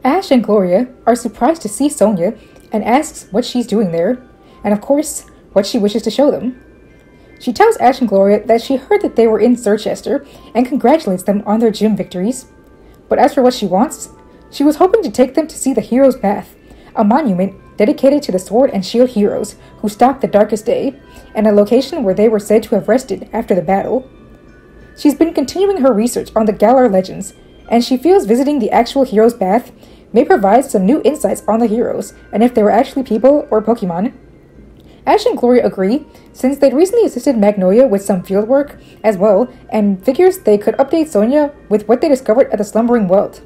Ash and Gloria are surprised to see Sonia and asks what she's doing there, and of course, what she wishes to show them. She tells Ash and Gloria that she heard that they were in Circhester and congratulates them on their gym victories. But as for what she wants, she was hoping to take them to see the Hero's Bath, a monument dedicated to the sword and shield heroes who stalked the darkest day, and a location where they were said to have rested after the battle. She's been continuing her research on the Galar legends, and she feels visiting the actual Hero's Bath may provide some new insights on the heroes and if they were actually people or Pokemon. Ash and Gloria agree, since they'd recently assisted Magnolia with some fieldwork as well, and figures they could update Sonia with what they discovered at the Slumbering World.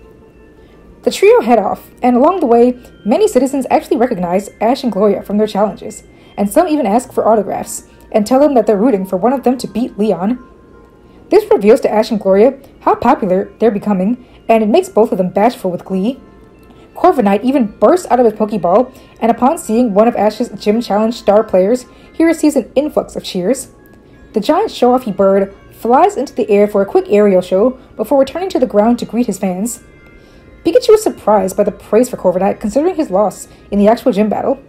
The trio head off, and along the way, many citizens actually recognize Ash and Gloria from their challenges, and some even ask for autographs, and tell them that they're rooting for one of them to beat Leon. This reveals to Ash and Gloria how popular they're becoming, and it makes both of them bashful with glee. Corviknight even bursts out of his Pokeball, and upon seeing one of Ash's Gym Challenge star players, he receives an influx of cheers. The giant show-offy bird flies into the air for a quick aerial show before returning to the ground to greet his fans. Pikachu is surprised by the praise for Corviknight considering his loss in the actual gym battle.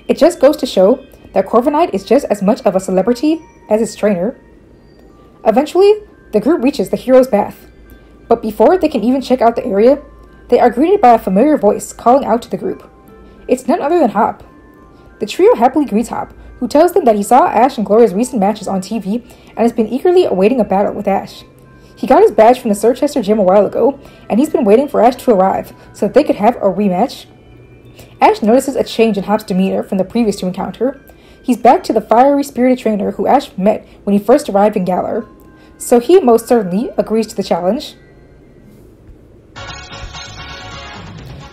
It just goes to show that Corviknight is just as much of a celebrity as his trainer. Eventually, the group reaches the Hero's Bath, but before they can even check out the area, they are greeted by a familiar voice calling out to the group. It's none other than Hop. The trio happily greets Hop, who tells them that he saw Ash and Gloria's recent matches on TV and has been eagerly awaiting a battle with Ash. He got his badge from the Circhester gym a while ago, and he's been waiting for Ash to arrive so that they could have a rematch. Ash notices a change in Hop's demeanor from the previous two encounter. He's back to the fiery, spirited trainer who Ash met when he first arrived in Galar, so he most certainly agrees to the challenge.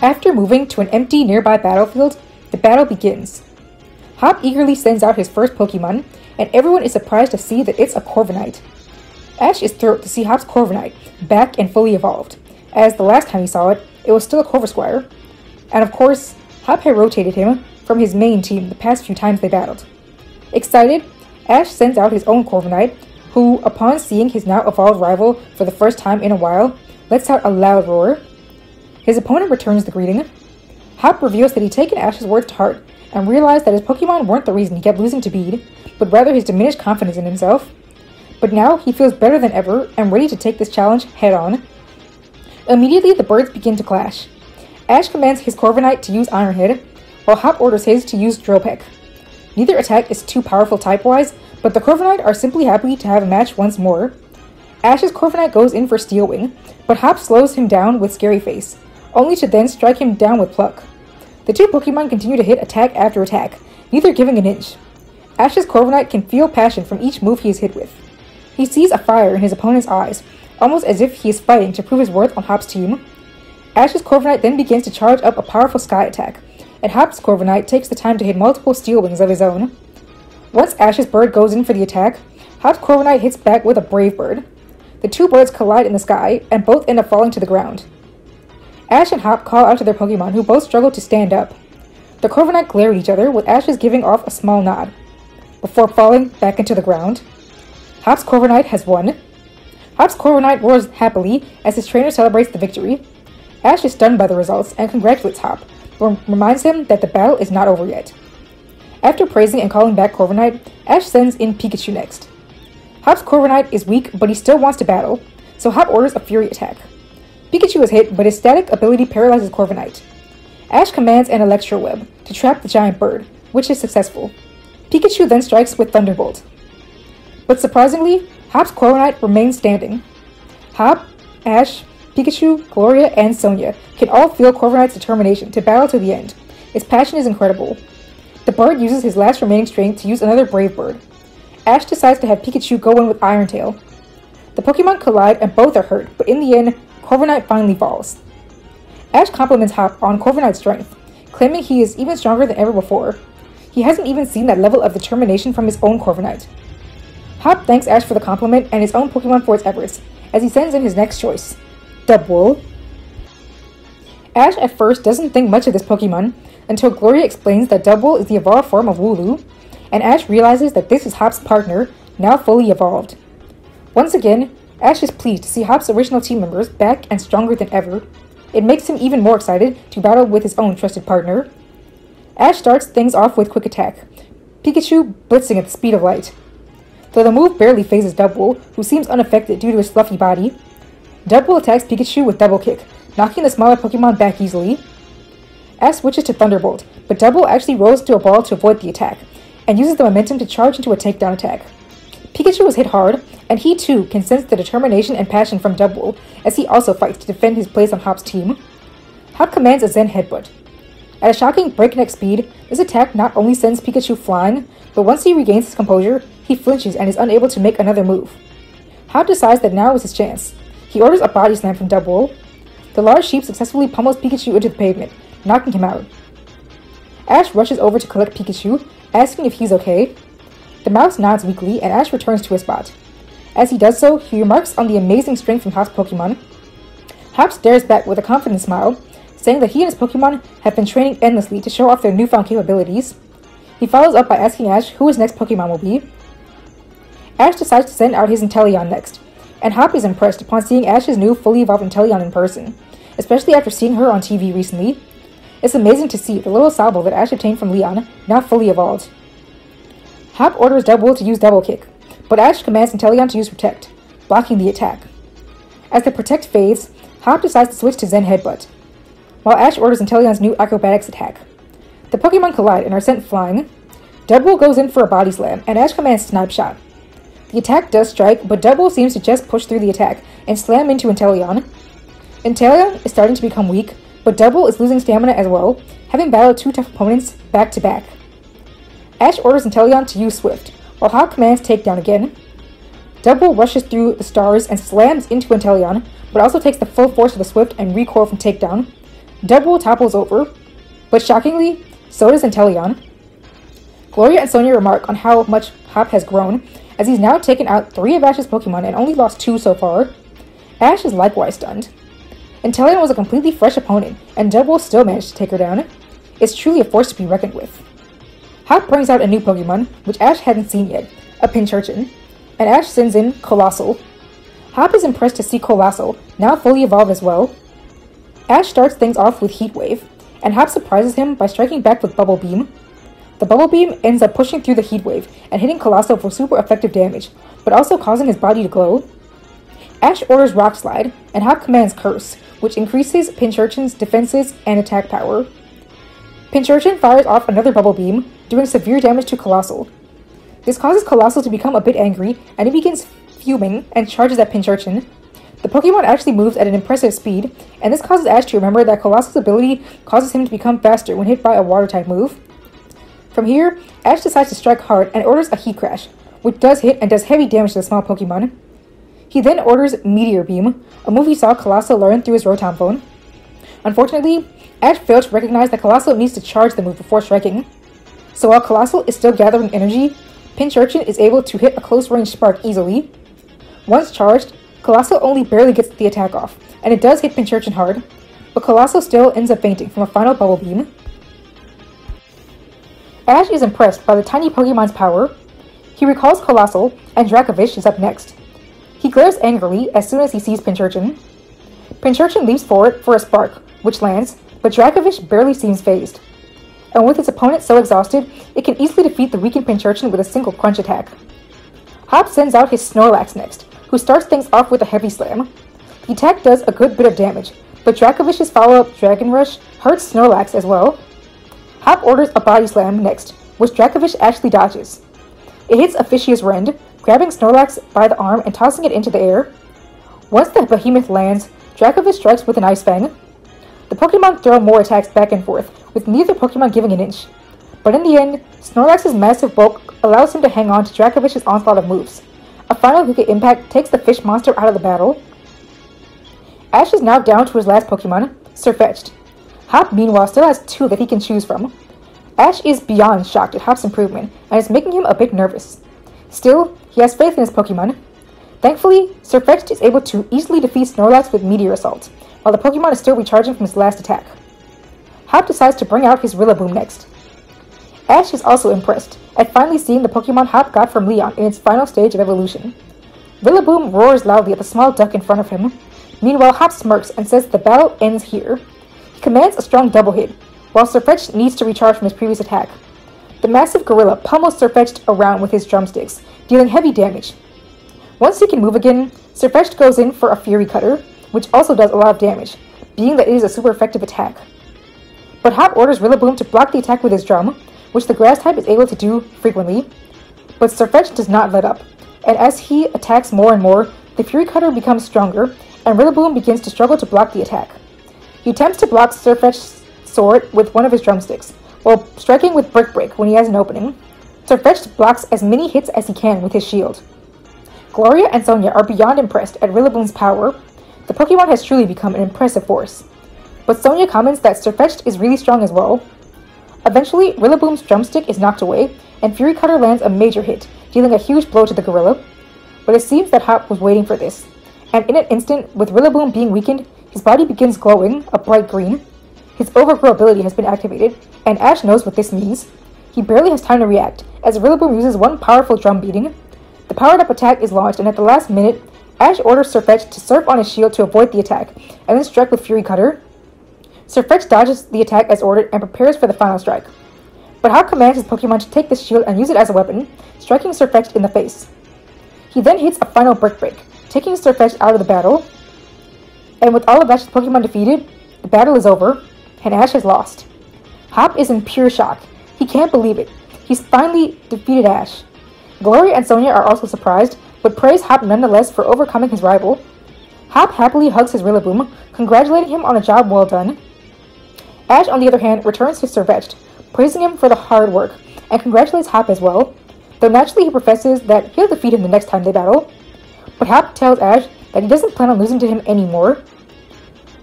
After moving to an empty nearby battlefield, the battle begins. Hop eagerly sends out his first Pokemon, and everyone is surprised to see that it's a Corviknight. Ash is thrilled to see Hop's Corviknight back and fully evolved, as the last time he saw it, it was still a Corvisquire. And of course, Hop had rotated him from his main team the past few times they battled. Excited, Ash sends out his own Corviknight, who, upon seeing his now evolved rival for the first time in a while, lets out a loud roar. His opponent returns the greeting. Hop reveals that he'd taken Ash's words to heart and realized that his Pokemon weren't the reason he kept losing to Bede, but rather his diminished confidence in himself. But now he feels better than ever and ready to take this challenge head-on. Immediately, the birds begin to clash. Ash commands his Corviknight to use Iron Head, while Hop orders his to use Drill Peck. Neither attack is too powerful type-wise, but the Corviknight are simply happy to have a match once more. Ash's Corviknight goes in for Steel Wing, but Hop slows him down with Scary Face, only to then strike him down with Pluck. The two Pokemon continue to hit attack after attack, neither giving an inch. Ash's Corviknight can feel passion from each move he is hit with. He sees a fire in his opponent's eyes, almost as if he is fighting to prove his worth on Hop's team. Ash's Corviknight then begins to charge up a powerful Sky attack, and Hop's Corviknight takes the time to hit multiple Steel Wings of his own. Once Ash's bird goes in for the attack, Hop's Corviknight hits back with a Brave Bird. The two birds collide in the sky, and both end up falling to the ground. Ash and Hop call out to their Pokemon, who both struggle to stand up. The Corviknight glare at each other, with Ash's giving off a small nod, before falling back into the ground. Hop's Corviknight has won. Hop's Corviknight roars happily as his trainer celebrates the victory. Ash is stunned by the results and congratulates Hop, but reminds him that the battle is not over yet. After praising and calling back Corviknight, Ash sends in Pikachu next. Hop's Corviknight is weak, but he still wants to battle, so Hop orders a Fury attack. Pikachu is hit, but his static ability paralyzes Corviknight. Ash commands an Electro Web to trap the giant bird, which is successful. Pikachu then strikes with Thunderbolt. But surprisingly, Hop's Corviknight remains standing. Hop, Ash, Pikachu, Gloria, and Sonia can all feel Corviknight's determination to battle to the end. His passion is incredible. The bird uses his last remaining strength to use another Brave Bird. Ash decides to have Pikachu go in with Iron Tail. The Pokemon collide and both are hurt, but in the end, Corviknight finally falls. Ash compliments Hop on Corviknight's strength, claiming he is even stronger than ever before. He hasn't even seen that level of determination from his own Corviknight. Hop thanks Ash for the compliment and his own Pokemon for its efforts, as he sends in his next choice, Dubwool. Ash at first doesn't think much of this Pokemon, until Gloria explains that Dubwool is the evolved form of Wooloo, and Ash realizes that this is Hop's partner, now fully evolved. Once again, Ash is pleased to see Hop's original team members back and stronger than ever. It makes him even more excited to battle with his own trusted partner. Ash starts things off with Quick Attack, Pikachu blitzing at the speed of light. Though the move barely phases Double, who seems unaffected due to his fluffy body, Double attacks Pikachu with Double Kick, knocking the smaller Pokemon back easily. Ash switches to Thunderbolt, but Double actually rolls to a ball to avoid the attack, and uses the momentum to charge into a takedown attack. Pikachu is hit hard, and he too can sense the determination and passion from Double, as he also fights to defend his place on Hop's team. Hop commands a Zen Headbutt. At a shocking breakneck speed, this attack not only sends Pikachu flying, but once he regains his composure, he flinches and is unable to make another move. Hop decides that now is his chance. He orders a Body Slam from Double. The large sheep successfully pummels Pikachu into the pavement, knocking him out. Ash rushes over to collect Pikachu, asking if he's okay. The mouse nods weakly, and Ash returns to his spot. As he does so, he remarks on the amazing strength from Hop's Pokemon. Hop stares back with a confident smile, saying that he and his Pokemon have been training endlessly to show off their newfound capabilities. He follows up by asking Ash who his next Pokemon will be. Ash decides to send out his Inteleon next, and Hop is impressed upon seeing Ash's new fully evolved Inteleon in person, especially after seeing her on TV recently. It's amazing to see the little Sobble that Ash obtained from Leon, now fully evolved. Hop orders Double to use Double Kick, but Ash commands Inteleon to use Protect, blocking the attack. As the Protect fades, Hop decides to switch to Zen Headbutt, while Ash orders Inteleon's new Acrobatics attack. The Pokemon collide and are sent flying. Double goes in for a Body Slam, and Ash commands Snipe Shot. The attack does strike, but Double seems to just push through the attack and slam into Inteleon. Inteleon is starting to become weak, but Double is losing stamina as well, having battled two tough opponents back to back. Ash orders Inteleon to use Swift, while Hop commands Takedown again. Double rushes through the stars and slams into Inteleon, but also takes the full force of the Swift and recoil from Takedown. Double topples over, but shockingly, so does Inteleon. Gloria and Sonia remark on how much Hop has grown, as he's now taken out 3 of Ash's Pokemon and only lost 2 so far. Ash is likewise stunned. Inteleon was a completely fresh opponent, and Double still managed to take her down. It's truly a force to be reckoned with. Hop brings out a new Pokemon, which Ash hadn't seen yet, a Pincurchin, and Ash sends in Colossal. Hop is impressed to see Colossal, now fully evolved as well. Ash starts things off with Heat Wave, and Hop surprises him by striking back with Bubble Beam. The Bubble Beam ends up pushing through the Heat Wave and hitting Colossal for super effective damage, but also causing his body to glow. Ash orders Rock Slide, and Hop commands Curse, which increases Pincurchin's defenses and attack power. Pincurchin fires off another Bubble Beam, doing severe damage to Colossal. This causes Colossal to become a bit angry, and he begins fuming and charges at Pincurchin. The Pokemon actually moves at an impressive speed, and this causes Ash to remember that Colossal's ability causes him to become faster when hit by a Water-type move. From here, Ash decides to strike hard and orders a Heat Crash, which does hit and does heavy damage to the small Pokemon. He then orders Meteor Beam, a move he saw Colossal learn through his Rotom phone. Unfortunately, Ash failed to recognize that Colossal needs to charge the move before striking. So while Colossal is still gathering energy, Pincurchin is able to hit a close-range Spark easily. Once charged, Colossal only barely gets the attack off, and it does hit Pincurchin hard, but Colossal still ends up fainting from a final Bubble Beam. Ash is impressed by the tiny Pokemon's power. He recalls Colossal, and Dracovish is up next. He glares angrily as soon as he sees Pincurchin. Pincurchin leaps forward for a Spark, which lands, but Dracovish barely seems phased. And with its opponent so exhausted, it can easily defeat the weakened Pincurchin with a single Crunch attack. Hop sends out his Snorlax next, who starts things off with a Heavy Slam. The attack does a good bit of damage, but Dracovish's follow-up Dragon Rush hurts Snorlax as well. Hop orders a Body Slam next, which Dracovish actually dodges. It hits Officious Rend, grabbing Snorlax by the arm and tossing it into the air. Once the behemoth lands, Dracovish strikes with an Ice Fang. The Pokemon throw more attacks back and forth, with neither Pokemon giving an inch. But in the end, Snorlax's massive bulk allows him to hang on to Dracovish's onslaught of moves. A final Wicked Impact takes the fish monster out of the battle. Ash is now down to his last Pokemon, Sirfetch'd. Hop, meanwhile, still has 2 that he can choose from. Ash is beyond shocked at Hop's improvement, and is making him a bit nervous. Still, he has faith in his Pokemon. Thankfully, Sirfetch'd is able to easily defeat Snorlax with Meteor Assault, while the Pokemon is still recharging from his last attack. Hop decides to bring out his Rillaboom next. Ash is also impressed at finally seeing the Pokemon Hop got from Leon in its final stage of evolution. Rillaboom roars loudly at the small duck in front of him, Meanwhile, Hop smirks and says the battle ends here. He commands a strong double hit, while Circhester needs to recharge from his previous attack. The massive gorilla pummels Circhester around with his drumsticks, dealing heavy damage. Once he can move again, Circhester goes in for a Fury Cutter, which also does a lot of damage, being that it is a super effective attack. But Hop orders Rillaboom to block the attack with his drum, which the grass type is able to do frequently, but Circhester does not let up, and as he attacks more and more, the Fury Cutter becomes stronger, and Rillaboom begins to struggle to block the attack. He attempts to block Circhester's sword with one of his drumsticks, while striking with Brick Break when he has an opening. Circhester blocks as many hits as he can with his shield. Gloria and Sonia are beyond impressed at Rillaboom's power. The Pokemon has truly become an impressive force. But Sonia comments that Circhester is really strong as well. Eventually, Rillaboom's drumstick is knocked away, and Fury Cutter lands a major hit, dealing a huge blow to the gorilla. But it seems that Hop was waiting for this, and in an instant, with Rillaboom being weakened, his body begins glowing a bright green. His Overgrow ability has been activated, and Ash knows what this means. He barely has time to react, as Rillaboom uses one powerful drum beating. The powered-up attack is launched, and at the last minute, Ash orders Circhester to surf on his shield to avoid the attack, and then strike with Fury Cutter. Circhester dodges the attack as ordered and prepares for the final strike. But Hop commands his Pokemon to take this shield and use it as a weapon, striking Circhester in the face. He then hits a final Brick Break, taking Circhester out of the battle. And with all of Ash's Pokemon defeated, the battle is over, and Ash has lost. Hop is in pure shock. He can't believe it. He's finally defeated Ash. Gloria and Sonia are also surprised, but praise Hop nonetheless for overcoming his rival. Hop happily hugs his Rillaboom, congratulating him on a job well done. Ash, on the other hand, returns to Circhester, praising him for the hard work, and congratulates Hop as well, though naturally he professes that he'll defeat him the next time they battle. But Hop tells Ash that he doesn't plan on losing to him anymore.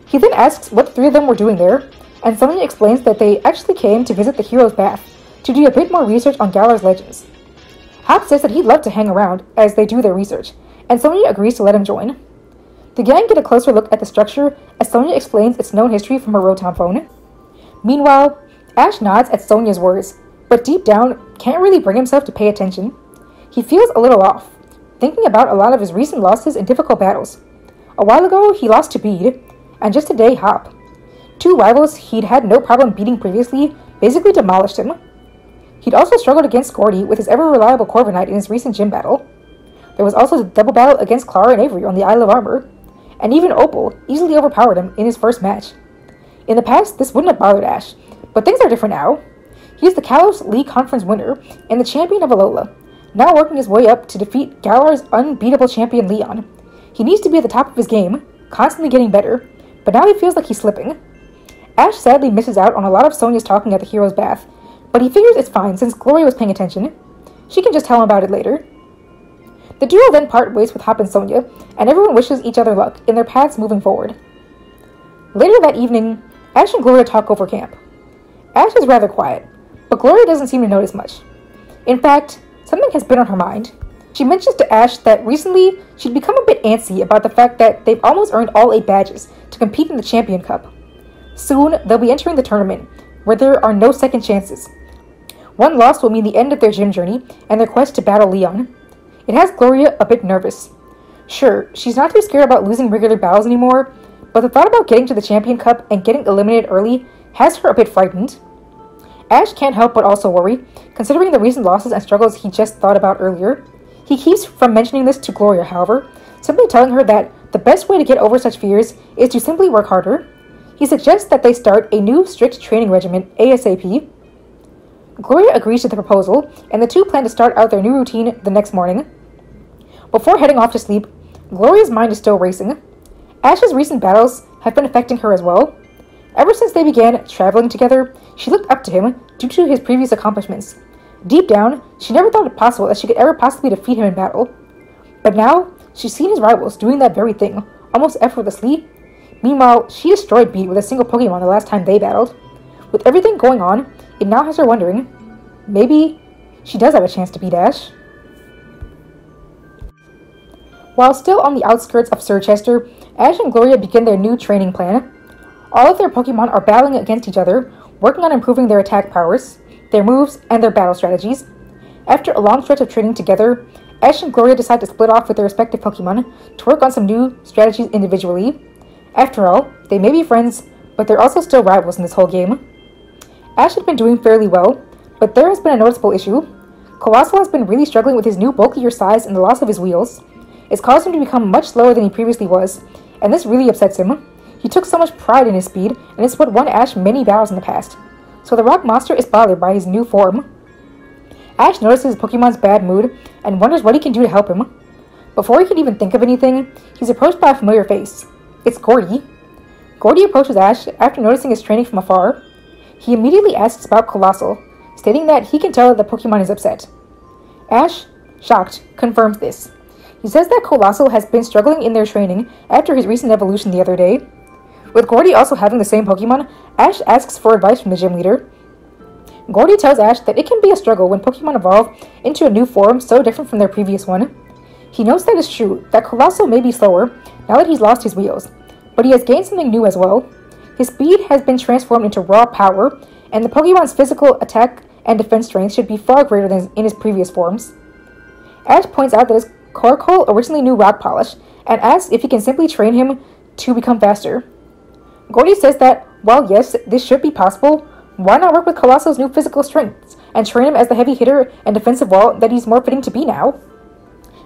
He then asks what the three of them were doing there, and Sonia explains that they actually came to visit the Hero's Bath, to do a bit more research on Galar's legends. Hop says that he'd love to hang around as they do their research, and Sonia agrees to let him join. The gang get a closer look at the structure as Sonia explains its known history from her Rotom phone. Meanwhile, Ash nods at Sonia's words, but deep down can't really bring himself to pay attention. He feels a little off, thinking about a lot of his recent losses in difficult battles. A while ago, he lost to Bede, and just today, Hop. Two rivals he'd had no problem beating previously basically demolished him. He'd also struggled against Squirty with his ever-reliable Corviknight in his recent gym battle. There was also the double battle against Clara and Avery on the Isle of Armor, and even Opal easily overpowered him in his first match. In the past, this wouldn't have bothered Ash, but things are different now. He is the Kalos League Conference winner and the champion of Alola, now working his way up to defeat Galar's unbeatable champion Leon. He needs to be at the top of his game, constantly getting better, but now he feels like he's slipping. Ash sadly misses out on a lot of Sonia's talking at the Hero's Bath, but he figures it's fine since Gloria was paying attention. She can just tell him about it later. The duo then part ways with Hop and Sonia, and everyone wishes each other luck in their paths moving forward. Later that evening, Ash and Gloria talk over camp. Ash is rather quiet, but Gloria doesn't seem to notice much. In fact, something has been on her mind. She mentions to Ash that recently she'd become a bit antsy about the fact that they've almost earned all 8 badges to compete in the Champion Cup. Soon, they'll be entering the tournament, where there are no second chances. One loss will mean the end of their gym journey and their quest to battle Leon. It has Gloria a bit nervous. Sure, she's not too scared about losing regular battles anymore, but the thought about getting to the Champion Cup and getting eliminated early has her a bit frightened. Ash can't help but also worry, considering the recent losses and struggles he just thought about earlier. He keeps from mentioning this to Gloria, however, simply telling her that the best way to get over such fears is to simply work harder. He suggests that they start a new strict training regimen ASAP. Gloria agrees to the proposal, and the two plan to start out their new routine the next morning. Before heading off to sleep, Gloria's mind is still racing. Ash's recent battles have been affecting her as well. Ever since they began traveling together, she looked up to him due to his previous accomplishments. Deep down, she never thought it possible that she could ever possibly defeat him in battle. But now, she's seen his rivals doing that very thing, almost effortlessly. Meanwhile, she destroyed Bede with a single Pokemon the last time they battled. With everything going on, it now has her wondering, maybe she does have a chance to beat Ash. While still on the outskirts of Circhester, Ash and Gloria begin their new training plan. All of their Pokemon are battling against each other, working on improving their attack powers, their moves, and their battle strategies. After a long stretch of training together, Ash and Gloria decide to split off with their respective Pokemon to work on some new strategies individually. After all, they may be friends, but they're also still rivals in this whole game. Ash had been doing fairly well, but there has been a noticeable issue. Colossal has been really struggling with his new bulkier size and the loss of his wheels. It's caused him to become much slower than he previously was, and this really upsets him. He took so much pride in his speed, and it's what won Ash many battles in the past. So the rock monster is bothered by his new form. Ash notices Pokemon's bad mood and wonders what he can do to help him. Before he can even think of anything, he's approached by a familiar face. It's Gordy. Gordy approaches Ash after noticing his training from afar. He immediately asks about Colossal, stating that he can tell that the Pokemon is upset. Ash, shocked, confirms this. He says that Colossal has been struggling in their training after his recent evolution the other day. With Gordy also having the same Pokemon, Ash asks for advice from the gym leader. Gordy tells Ash that it can be a struggle when Pokemon evolve into a new form so different from their previous one. He knows that it's true, that Colossal may be slower now that he's lost his wheels, but he has gained something new as well. His speed has been transformed into raw power, and the Pokemon's physical attack and defense strength should be far greater than in his previous forms. Ash points out that his Coracle originally knew Rock Polish, and asks if he can simply train him to become faster. Gordy says that, while yes, this should be possible, why not work with Colossal's new physical strengths and train him as the heavy hitter and defensive wall that he's more fitting to be now?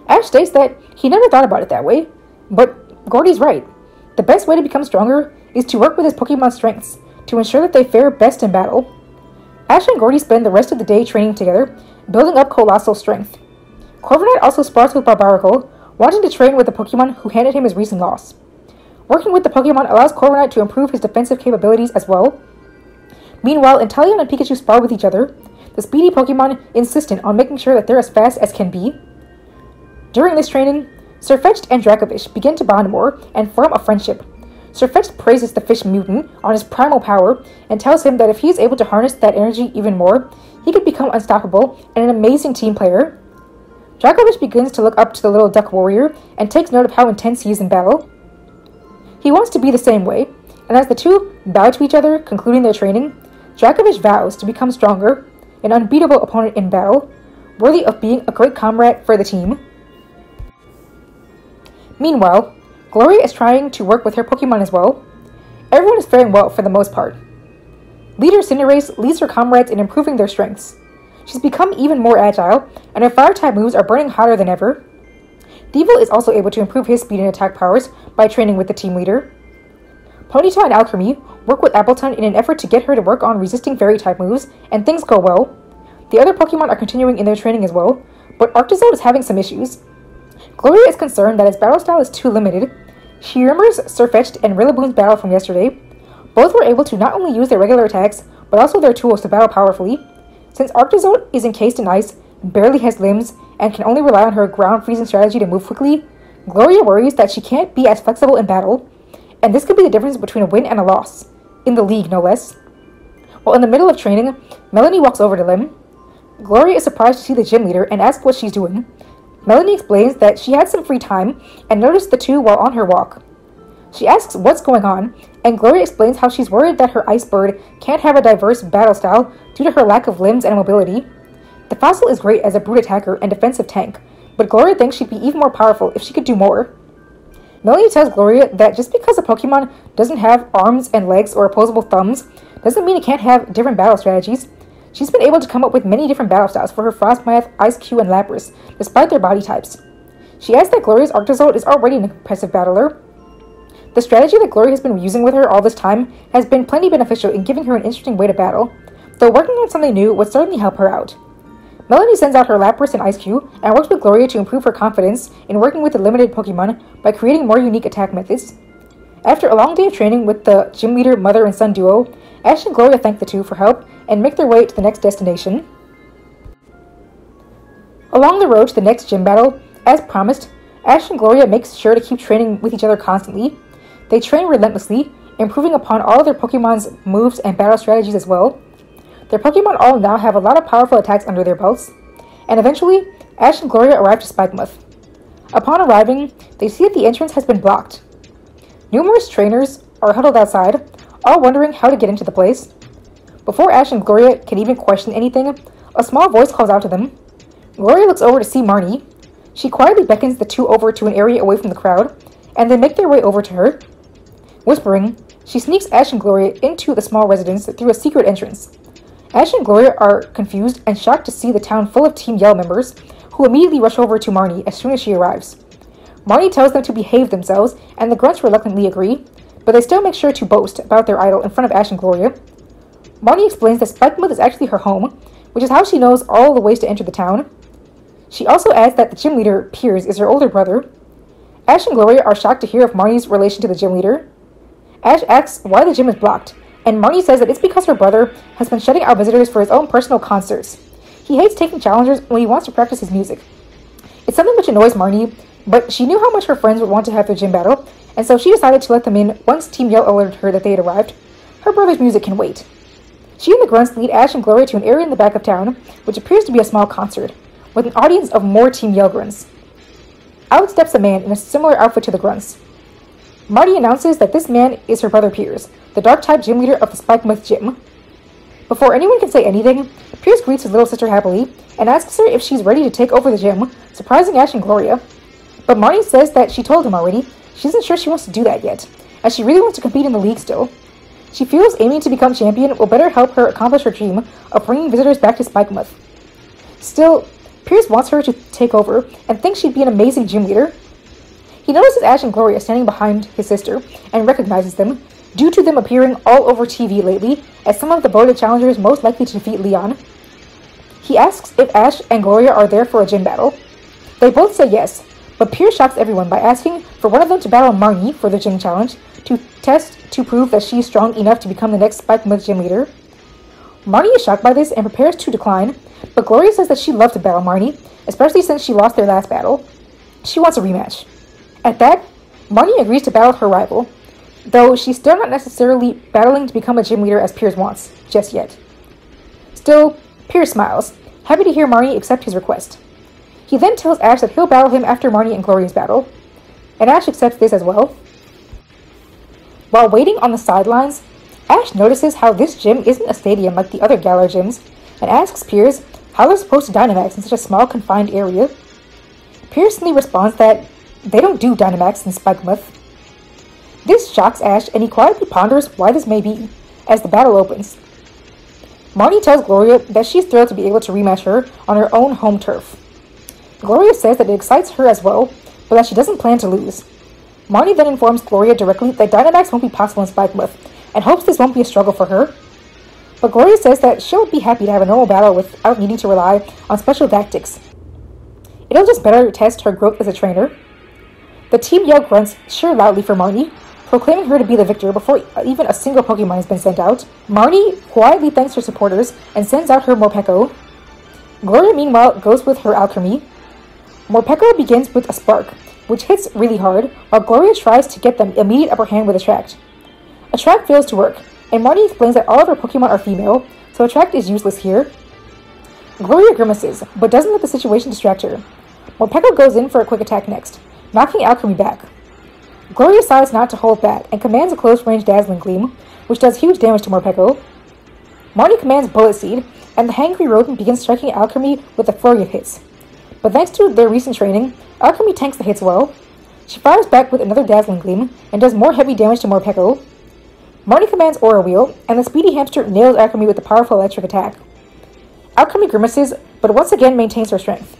Ash states that he never thought about it that way, but Gordy's right. The best way to become stronger is to work with his Pokemon's strengths to ensure that they fare best in battle. Ash and Gordy spend the rest of the day training together, building up Colossal's strength. Corviknight also spars with Barbaracle, wanting to train with the Pokemon who handed him his recent loss. Working with the Pokemon allows Corviknight to improve his defensive capabilities as well. Meanwhile, Inteleon and Pikachu spar with each other, the speedy Pokemon insistent on making sure that they're as fast as can be. During this training, Sirfetch'd and Dracovish begin to bond more and form a friendship. Sirfetch'd praises the fish mutant on his primal power and tells him that if he is able to harness that energy even more, he could become unstoppable and an amazing team player. Dracovish begins to look up to the little duck warrior and takes note of how intense he is in battle. He wants to be the same way, and as the two bow to each other, concluding their training, Dracovish vows to become stronger, an unbeatable opponent in battle, worthy of being a great comrade for the team. Meanwhile, Gloria is trying to work with her Pokemon as well. Everyone is faring well for the most part. Leader Cinderace leads her comrades in improving their strengths. She's become even more agile, and her Fire-type moves are burning hotter than ever. Deevil is also able to improve his speed and attack powers by training with the team leader. Ponyta and Alchemy work with Appleton in an effort to get her to work on resisting Fairy-type moves, and things go well. The other Pokemon are continuing in their training as well, but Arctozold is having some issues. Gloria is concerned that his battle style is too limited. She remembers Sirfetch'd and Rillaboom's battle from yesterday. Both were able to not only use their regular attacks, but also their tools to battle powerfully. Since Arctozold is encased in ice, barely has limbs, and can only rely on her ground freezing strategy to move quickly, Gloria worries that she can't be as flexible in battle, and this could be the difference between a win and a loss. In the league, no less. While in the middle of training, Melanie walks over to them. Gloria is surprised to see the gym leader and asks what she's doing. Melanie explains that she had some free time and noticed the two while on her walk. She asks what's going on, and Gloria explains how she's worried that her Ice Bird can't have a diverse battle style due to her lack of limbs and mobility. The fossil is great as a brute attacker and defensive tank, but Gloria thinks she'd be even more powerful if she could do more. Melanie tells Gloria that just because a Pokemon doesn't have arms and legs or opposable thumbs doesn't mean it can't have different battle strategies. She's been able to come up with many different battle styles for her Frostmath, Ice-Q, and Lapras, despite their body types. She adds that Gloria's Arctozold is already an impressive battler. The strategy that Gloria has been using with her all this time has been plenty beneficial in giving her an interesting way to battle, though working on something new would certainly help her out. Melanie sends out her Lapras and Ice-Q and works with Gloria to improve her confidence in working with the limited Pokemon by creating more unique attack methods. After a long day of training with the gym leader mother and son duo, Ash and Gloria thank the two for help and make their way to the next destination. Along the road to the next gym battle, as promised, Ash and Gloria make sure to keep training with each other constantly. They train relentlessly, improving upon all of their Pokemon's moves and battle strategies as well. Their Pokemon all now have a lot of powerful attacks under their belts, and eventually, Ash and Gloria arrive to Spikemuth. Upon arriving, they see that the entrance has been blocked. Numerous trainers are huddled outside, all wondering how to get into the place. Before Ash and Gloria can even question anything, a small voice calls out to them. Gloria looks over to see Marnie. She quietly beckons the two over to an area away from the crowd, and they make their way over to her. Whispering, she sneaks Ash and Gloria into the small residence through a secret entrance. Ash and Gloria are confused and shocked to see the town full of Team Yell members, who immediately rush over to Marnie as soon as she arrives. Marnie tells them to behave themselves, and the grunts reluctantly agree, but they still make sure to boast about their idol in front of Ash and Gloria. Marnie explains that Spikemuth is actually her home, which is how she knows all the ways to enter the town. She also adds that the gym leader, Piers, is her older brother. Ash and Gloria are shocked to hear of Marnie's relation to the gym leader. Ash asks why the gym is blocked, and Marnie says that it's because her brother has been shutting out visitors for his own personal concerts. He hates taking challengers when he wants to practice his music. It's something which annoys Marnie, but she knew how much her friends would want to have their gym battle, and so she decided to let them in once Team Yell alerted her that they had arrived. Her brother's music can wait. She and the grunts lead Ash and Gloria to an area in the back of town, which appears to be a small concert, with an audience of more Team Yell grunts. Out steps a man in a similar outfit to the grunts. Marty announces that this man is her brother Piers, the Dark-type gym leader of the Spikemuth gym. Before anyone can say anything, Piers greets his little sister happily and asks her if she's ready to take over the gym, surprising Ash and Gloria. But Marty says that she told him already she isn't sure she wants to do that yet, as she really wants to compete in the league still. She feels aiming to become champion will better help her accomplish her dream of bringing visitors back to Spikemuth. Still, Piers wants her to take over and thinks she'd be an amazing gym leader. He notices Ash and Gloria standing behind his sister and recognizes them, due to them appearing all over TV lately as some of the voted challengers most likely to defeat Leon. He asks if Ash and Gloria are there for a gym battle. They both say yes, but Piers shocks everyone by asking for one of them to battle Marnie for the gym challenge to test to prove that she's strong enough to become the next Spikemuth gym leader. Marnie is shocked by this and prepares to decline, but Gloria says that she'd love to battle Marnie, especially since she lost their last battle. She wants a rematch. At that, Marnie agrees to battle her rival, though she's still not necessarily battling to become a gym leader as Piers wants, just yet. Still, Piers smiles, happy to hear Marnie accept his request. He then tells Ash that he'll battle him after Marnie and Gloria's battle, and Ash accepts this as well. While waiting on the sidelines, Ash notices how this gym isn't a stadium like the other Galar gyms, and asks Piers how they're supposed to Dynamax in such a small, confined area. Piers responds that they don't do Dynamax in Spikemuth. This shocks Ash, and he quietly ponders why this may be, as the battle opens. Marnie tells Gloria that she's thrilled to be able to rematch her on her own home turf. Gloria says that it excites her as well, but that she doesn't plan to lose. Marnie then informs Gloria directly that Dynamax won't be possible in Spikemuth, and hopes this won't be a struggle for her. But Gloria says that she'll be happy to have a normal battle without needing to rely on special tactics. It'll just better test her growth as a trainer. The Team Yell grunts cheer loudly for Marnie, proclaiming her to be the victor before even a single Pokemon has been sent out. Marnie quietly thanks her supporters and sends out her Morpeko. Gloria, meanwhile, goes with her Alchemy. Morpeko begins with a Spark, which hits really hard, while Gloria tries to get the immediate upper hand with Attract. Attract fails to work, and Marnie explains that all of her Pokemon are female, so Attract is useless here. Gloria grimaces, but doesn't let the situation distract her. Morpeko goes in for a quick attack next, knocking Alchemy back. Gloria decides not to hold back and commands a close-range Dazzling Gleam, which does huge damage to Morpeko. Marnie commands Bullet Seed, and the Hangry Rodent begins striking Alchemy with a flurry of hits. But thanks to their recent training, Alchemy tanks the hits well. She fires back with another Dazzling Gleam and does more heavy damage to Morpeko. Marnie commands Aura Wheel, and the Speedy Hamster nails Alchemy with a powerful electric attack. Alchemy grimaces, but once again maintains her strength.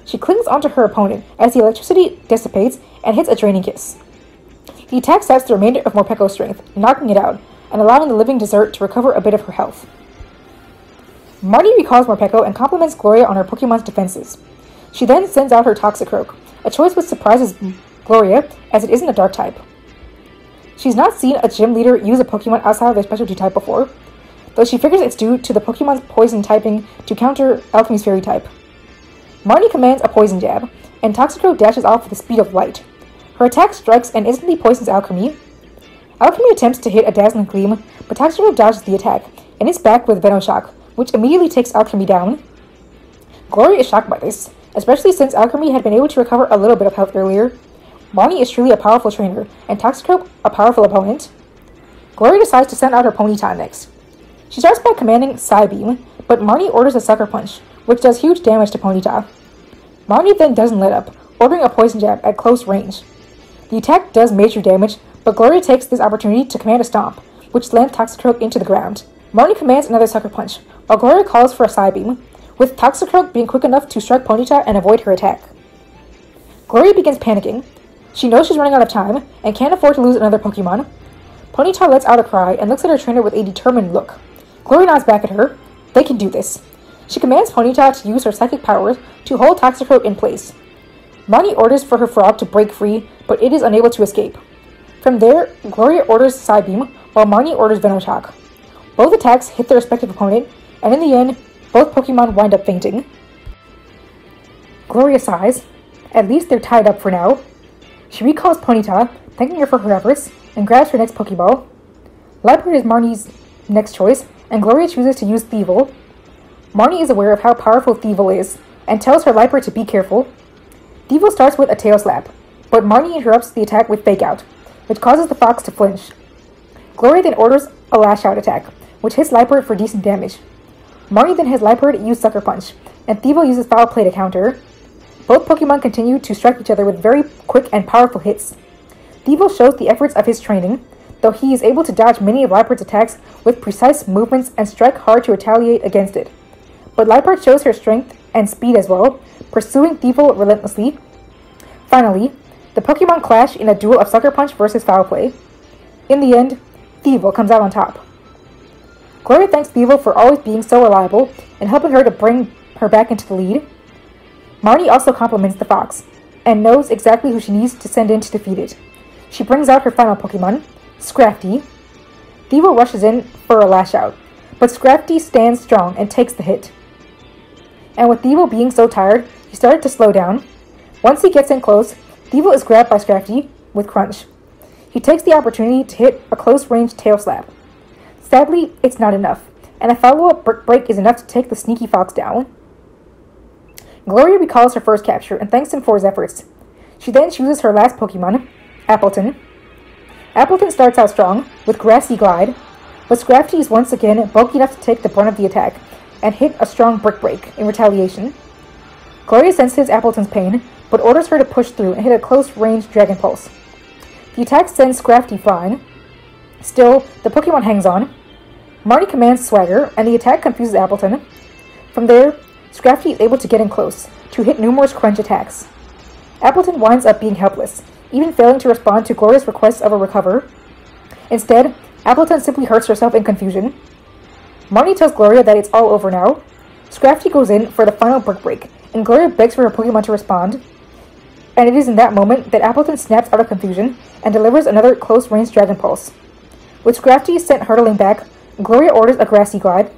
She clings onto her opponent as the electricity dissipates and hits a Draining Kiss. The attack saps the remainder of Morpeko's strength, knocking it out, and allowing the living dessert to recover a bit of her health. Marnie recalls Morpeko and compliments Gloria on her Pokemon's defenses. She then sends out her Toxicroak, a choice which surprises Gloria, as it isn't a dark type. She's not seen a gym leader use a Pokemon outside of their specialty type before, though she figures it's due to the Pokemon's poison typing to counter Alchemy's fairy type. Marnie commands a Poison Jab, and Toxicroak dashes off with the speed of light. Her attack strikes and instantly poisons Alchemy. Alchemy attempts to hit a Dazzling Gleam, but Toxicroak dodges the attack, and is back with Venoshock, which immediately takes Alchemy down. Gloria is shocked by this, especially since Alchemy had been able to recover a little bit of health earlier. Marnie is truly a powerful trainer, and Toxicroak a powerful opponent. Gloria decides to send out her Ponyta next. She starts by commanding Psybeam, but Marnie orders a Sucker Punch, which does huge damage to Ponyta. Marnie then doesn't let up, ordering a Poison Jab at close range. The attack does major damage, but Gloria takes this opportunity to command a stomp, which slams Toxicroak into the ground. Marnie commands another Sucker Punch, while Gloria calls for a Psybeam, with Toxicroak being quick enough to strike Ponyta and avoid her attack. Gloria begins panicking. She knows she's running out of time, and can't afford to lose another Pokemon. Ponyta lets out a cry and looks at her trainer with a determined look. Gloria nods back at her. They can do this. She commands Ponyta to use her psychic powers to hold Toxicroak in place. Marnie orders for her frog to break free, but it is unable to escape. From there, Gloria orders Psybeam, while Marnie orders Venoshock. Both attacks hit their respective opponent, and in the end, both Pokemon wind up fainting. Gloria sighs. At least they're tied up for now. She recalls Ponyta, thanking her for her efforts, and grabs her next Pokeball. Liepard is Marnie's next choice, and Gloria chooses to use Thievul. Marnie is aware of how powerful Thievul is, and tells her Liepard to be careful. Thievul starts with a Tail Slap, but Marnie interrupts the attack with Fake Out, which causes the fox to flinch. Gloria then orders a Lash Out attack, which hits Liepard for decent damage. Marnie then has Liepard use Sucker Punch, and Thievul uses Foul Play to counter. Both Pokemon continue to strike each other with very quick and powerful hits. Thievul shows the efforts of his training, though he is able to dodge many of Liepard's attacks with precise movements and strike hard to retaliate against it. But Liepard shows her strength and speed as well, pursuing Thievul relentlessly. Finally, the Pokemon clash in a duel of Sucker Punch versus Foul Play. In the end, Thievul comes out on top. Gloria thanks Thievul for always being so reliable and helping her to bring her back into the lead. Marnie also compliments the fox, and knows exactly who she needs to send in to defeat it. She brings out her final Pokemon, Scrafty. Thievul rushes in for a Lash Out, but Scrafty stands strong and takes the hit. And with Thievul being so tired, he started to slow down. Once he gets in close, Thievul is grabbed by Scrafty with Crunch. He takes the opportunity to hit a close-range Tail Slap. Sadly, it's not enough, and a follow-up Brick Break is enough to take the sneaky fox down. Gloria recalls her first capture and thanks him for his efforts. She then chooses her last Pokemon, Appleton. Appleton starts out strong, with Grassy Glide, but Scrafty is once again bulky enough to take the brunt of the attack, and hit a strong Brick Break in retaliation. Gloria senses Appleton's pain, but orders her to push through and hit a close-range Dragon Pulse. The attack sends Scrafty flying. Still, the Pokemon hangs on. Marnie commands Swagger, and the attack confuses Appleton. From there, Scrafty is able to get in close, to hit numerous Crunch attacks. Appleton winds up being helpless, even failing to respond to Gloria's requests of a recover. Instead, Appleton simply hurts herself in confusion. Marnie tells Gloria that it's all over now. Scrafty goes in for the final Brick Break, and Gloria begs for her Pokemon to respond. And it is in that moment that Appleton snaps out of confusion and delivers another close-range Dragon Pulse. With Scrafty sent hurtling back, Gloria orders a Grassy Glide.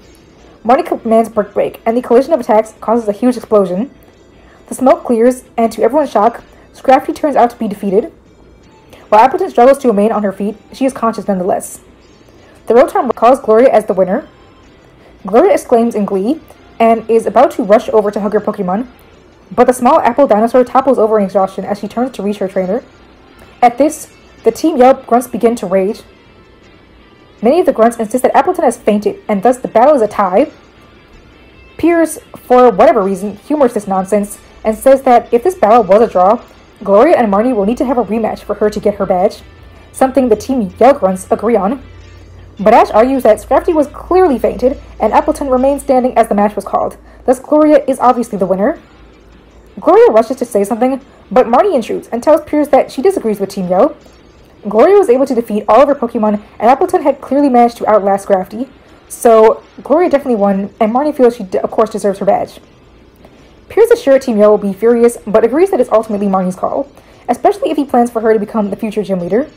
Marnie commands Brick Break, and the collision of attacks causes a huge explosion. The smoke clears, and to everyone's shock, Scrafty turns out to be defeated. While Appleton struggles to remain on her feet, she is conscious nonetheless. The Rotom calls Gloria as the winner. Gloria exclaims in glee, and is about to rush over to hug her Pokemon, but the small apple dinosaur topples over in exhaustion as she turns to reach her trainer. At this, the Team Yell grunts begin to rage. Many of the grunts insist that Appleton has fainted, and thus the battle is a tie. Piers, for whatever reason, humors this nonsense, and says that if this battle was a draw, Gloria and Marnie will need to have a rematch for her to get her badge, something the Team Yell grunts agree on. But Ash argues that Scrafty was clearly fainted, and Appleton remained standing as the match was called, thus Gloria is obviously the winner. Gloria rushes to say something, but Marnie intrudes and tells Piers that she disagrees with Team Yell. Gloria was able to defeat all of her Pokemon, and Appleton had clearly managed to outlast Scrafty, so Gloria definitely won, and Marnie feels she of course deserves her badge. Piers is sure Team Yell will be furious, but agrees that it's ultimately Marnie's call, especially if he plans for her to become the future gym leader.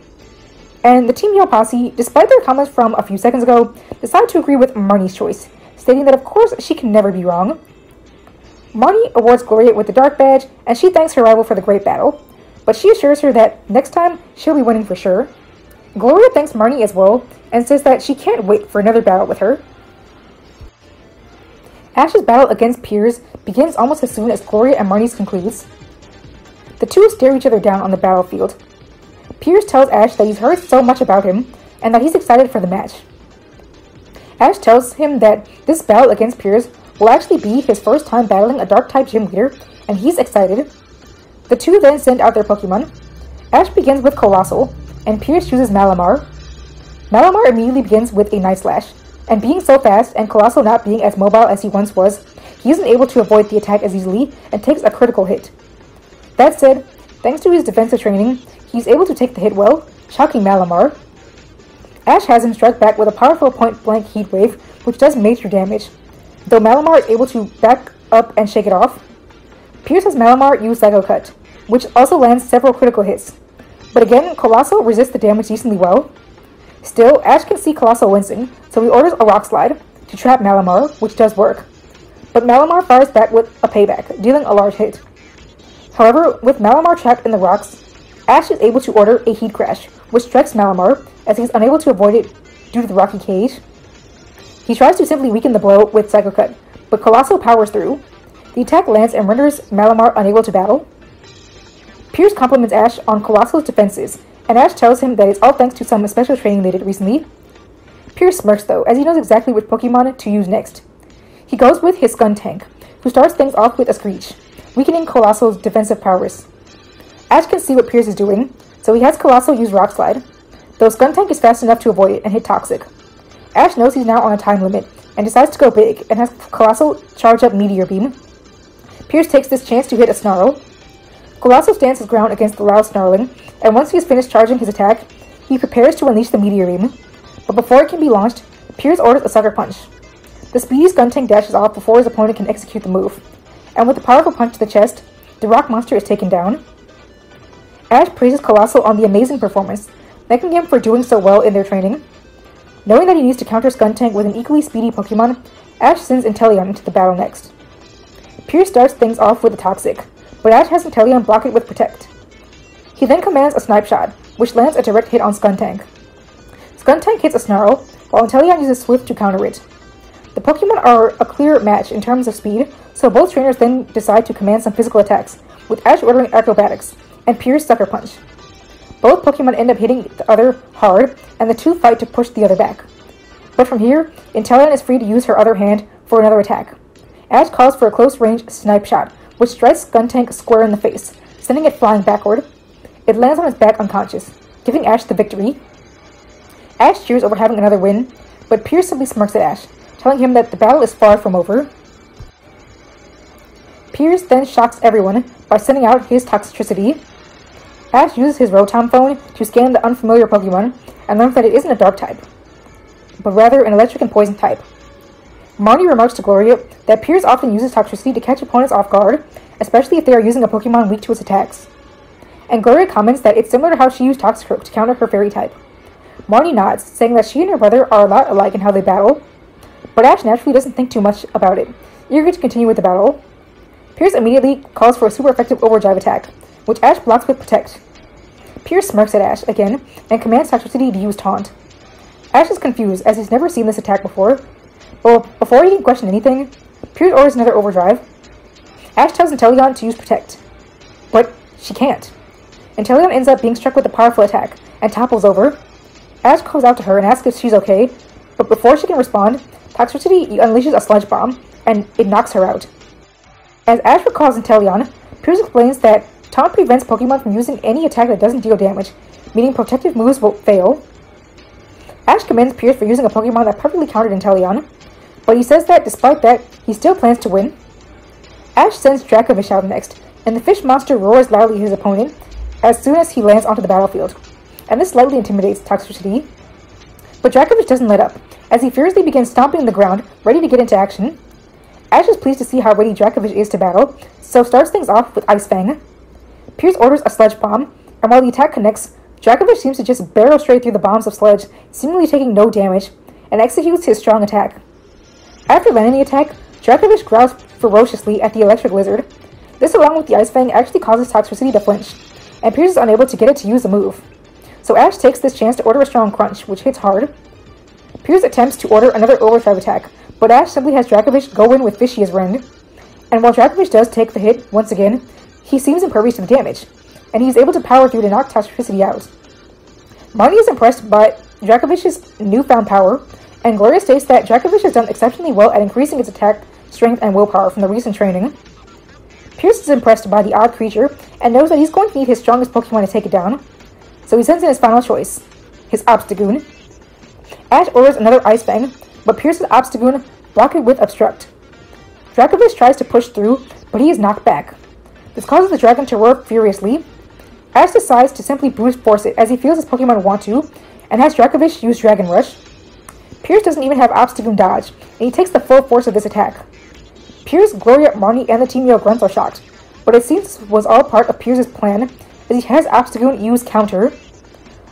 And the Team Yell posse, despite their comments from a few seconds ago, decide to agree with Marnie's choice, stating that of course she can never be wrong. Marnie awards Gloria with the Dark Badge, and she thanks her rival for the great battle, but she assures her that next time she'll be winning for sure. Gloria thanks Marnie as well, and says that she can't wait for another battle with her. Ash's battle against Piers begins almost as soon as Gloria and Marnie's concludes. The two stare each other down on the battlefield. Piers tells Ash that he's heard so much about him, and that he's excited for the match. Ash tells him that this battle against Piers will actually be his first time battling a Dark-type gym leader, and he's excited. The two then send out their Pokemon. Ash begins with Colossal, and Pierce chooses Malamar. Malamar immediately begins with a Night Slash, and being so fast and Colossal not being as mobile as he once was, he isn't able to avoid the attack as easily and takes a critical hit. That said, thanks to his defensive training, he's able to take the hit well, shocking Malamar. Ash has him strike back with a powerful point-blank Heat Wave, which does major damage, though Malamar is able to back up and shake it off. Pierce has Malamar use Psycho Cut, which also lands several critical hits, but again, Colossal resists the damage decently well. Still, Ash can see Colossal wincing, so he orders a Rock Slide to trap Malamar, which does work, but Malamar fires back with a payback, dealing a large hit. However, with Malamar trapped in the rocks, Ash is able to order a Heat Crash, which strikes Malamar, as he is unable to avoid it due to the rocky cage. He tries to simply weaken the blow with Psycho Cut, but Colossal powers through. The attack lands and renders Malamar unable to battle. Pierce compliments Ash on Colossal's defenses, and Ash tells him that it's all thanks to some special training they did recently. Pierce smirks though, as he knows exactly which Pokemon to use next. He goes with his Skuntank, who starts things off with a Screech, weakening Colossal's defensive powers. Ash can see what Pierce is doing, so he has Colossal use Rock Slide, though Skuntank is fast enough to avoid it and hit Toxic. Ash knows he's now on a time limit, and decides to go big, and has Colossal charge up Meteor Beam. Pierce takes this chance to hit a Snarl. Colossal stands his ground against the loud snarling, and once he has finished charging his attack, he prepares to unleash the Meteor Beam. But before it can be launched, Pierce orders a Sucker Punch. The speedy Skuntank dashes off before his opponent can execute the move, and with a powerful punch to the chest, the rock monster is taken down. Ash praises Colossal on the amazing performance, thanking him for doing so well in their training. Knowing that he needs to counter Skuntank with an equally speedy Pokemon, Ash sends Inteleon into the battle next. Pierce starts things off with a Toxic, but Ash has Inteleon block it with Protect. He then commands a Snipe Shot, which lands a direct hit on Skuntank. Skuntank hits a Snarl, while Inteleon uses Swift to counter it. The Pokemon are a clear match in terms of speed, so both trainers then decide to command some physical attacks, with Ash ordering Acrobatics, and Pierce Sucker Punch. Both Pokemon end up hitting the other hard, and the two fight to push the other back. But from here, Inteleon is free to use her other hand for another attack. Ash calls for a close-range Snipe Shot, which strikes Skuntank square in the face, sending it flying backward. It lands on its back unconscious, giving Ash the victory. Ash cheers over having another win, but Pierce simply smirks at Ash, telling him that the battle is far from over. Pierce then shocks everyone by sending out his Toxtricity. Ash uses his Rotom Phone to scan the unfamiliar Pokemon and learns that it isn't a Dark type, but rather an Electric and Poison type. Marnie remarks to Gloria that Pierce often uses Toxtricity to catch opponents off guard, especially if they are using a Pokemon weak to its attacks. And Gloria comments that it's similar to how she used Toxicroak to counter her Fairy type. Marnie nods, saying that she and her brother are a lot alike in how they battle, but Ash naturally doesn't think too much about it, eager to continue with the battle. Pierce immediately calls for a super effective Overdrive attack, which Ash blocks with Protect. Pierce smirks at Ash again, and commands Toxtricity to use Taunt. Ash is confused, as he's never seen this attack before, but before he can question anything, Pierce orders another Overdrive. Ash tells Inteleon to use Protect, but she can't. Inteleon ends up being struck with a powerful attack, and topples over. Ash calls out to her and asks if she's okay, but before she can respond, Toxtricity unleashes a Sludge Bomb, and it knocks her out. As Ash recalls Inteleon, Pierce explains that Taunt prevents Pokemon from using any attack that doesn't deal damage, meaning protective moves will fail. Ash commends Pierce for using a Pokemon that perfectly countered Inteleon, but he says that despite that, he still plans to win. Ash sends Dracovish out next, and the fish monster roars loudly at his opponent as soon as he lands onto the battlefield, and this slightly intimidates Toxtricity. But Dracovish doesn't let up, as he furiously begins stomping the ground, ready to get into action. Ash is pleased to see how ready Dracovish is to battle, so starts things off with Ice Fang. Pierce orders a Sludge Bomb, and while the attack connects, Dracovish seems to just barrel straight through the bombs of sludge, seemingly taking no damage, and executes his strong attack. After landing the attack, Dracovish growls ferociously at the Electric Lizard. This, along with the Ice Fang, actually causes Toxtricity to flinch, and Pierce is unable to get it to use the move. So Ash takes this chance to order a strong Crunch, which hits hard. Pierce attempts to order another Overdrive attack, but Ash simply has Dracovish go in with Fishia's Rend. And while Dracovish does take the hit once again, he seems impervious to the damage, and he's able to power through to knock Toxtricity out. Marnie is impressed by Dracovish's newfound power, and Gloria states that Dracovish has done exceptionally well at increasing its attack, strength, and willpower from the recent training. Pierce is impressed by the odd creature, and knows that he's going to need his strongest Pokemon to take it down. so he sends in his final choice, his Obstagoon. Ash orders another Ice Fang, but Pierce's Obstagoon block it with Obstruct. Dracovish tries to push through, but he is knocked back. This causes the dragon to roar furiously. Ash decides to simply brute force it as he feels his Pokemon want to, and has Dracovish use Dragon Rush. Pierce doesn't even have Obstagoon dodge, and he takes the full force of this attack. Pierce, Gloria, Marnie, and the Team Yell Grunts are shocked, but it seems this was all part of Pierce's plan, as he has Obstagoon use Counter.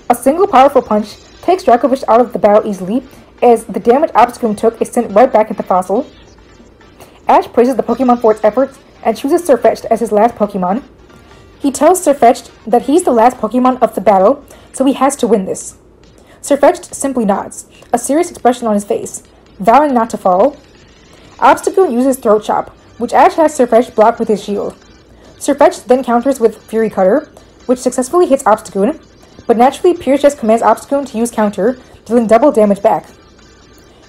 A single powerful punch takes Dracovish out of the battle easily, as the damage Obstagoon took is sent right back into Fossil. Ash praises the Pokemon for its efforts and chooses Sirfetch'd as his last Pokemon. He tells Sirfetch'd that he's the last Pokemon of the battle, so he has to win this. Sirfetch'd simply nods, a serious expression on his face, vowing not to fall. Obstagoon uses Throat Chop, which Ash has Sirfetch'd block with his shield. Sirfetch'd then counters with Fury Cutter, which successfully hits Obstagoon, but naturally Pierce just commands Obstagoon to use Counter, dealing double damage back.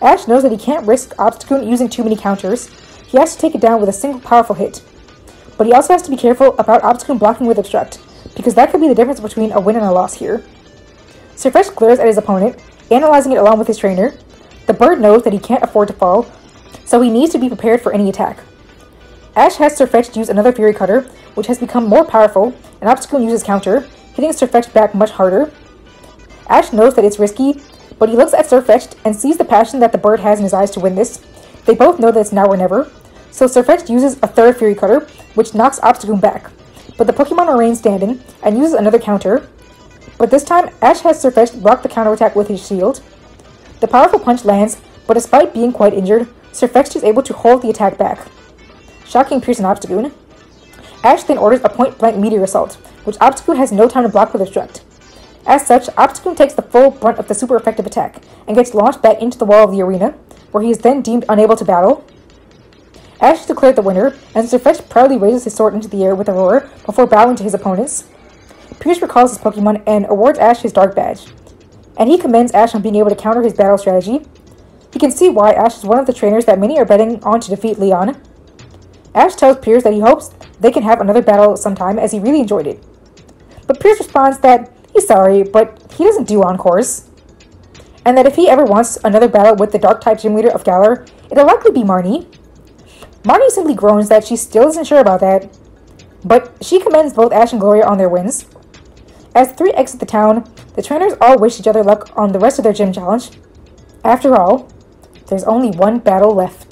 Ash knows that he can't risk Obstagoon using too many counters. He has to take it down with a single powerful hit. But he also has to be careful about Obstagoon blocking with Obstruct, because that could be the difference between a win and a loss here. Sirfetch'd glares at his opponent, analyzing it along with his trainer. The bird knows that he can't afford to fall, so he needs to be prepared for any attack. Ash has Sirfetch'd use another Fury Cutter, which has become more powerful, and Obstagoon uses Counter, hitting Sirfetch'd back much harder. Ash knows that it's risky, but he looks at Sirfetch'd and sees the passion that the bird has in his eyes to win this. They both know that it's now or never, so Sirfetch'd uses a third Fury Cutter, which knocks Obstagoon back, but the Pokemon remains standing and uses another counter. But this time, Ash has Sirfetch'd block the counterattack with his shield. The powerful punch lands, but despite being quite injured, Sirfetch'd is able to hold the attack back, shocking Pierce and Obstagoon. Ash then orders a point-blank Meteor Assault, which Obstagoon has no time to block with Obstruct. As such, Obstagoon takes the full brunt of the super effective attack, and gets launched back into the wall of the arena, where he is then deemed unable to battle. Ash is declared the winner, and Sirfetch'd proudly raises his sword into the air with a roar before bowing to his opponents. Pierce recalls his Pokemon and awards Ash his Dark Badge, and he commends Ash on being able to counter his battle strategy. He can see why Ash is one of the trainers that many are betting on to defeat Leon. Ash tells Pierce that he hopes they can have another battle sometime as he really enjoyed it. But Pierce responds that he's sorry, but he doesn't do encores, and that if he ever wants another battle with the Dark-type gym leader of Galar, it'll likely be Marnie. Marnie simply groans that she still isn't sure about that, but she commends both Ash and Gloria on their wins. As the three exit the town, the trainers all wish each other luck on the rest of their gym challenge. After all, there's only one battle left.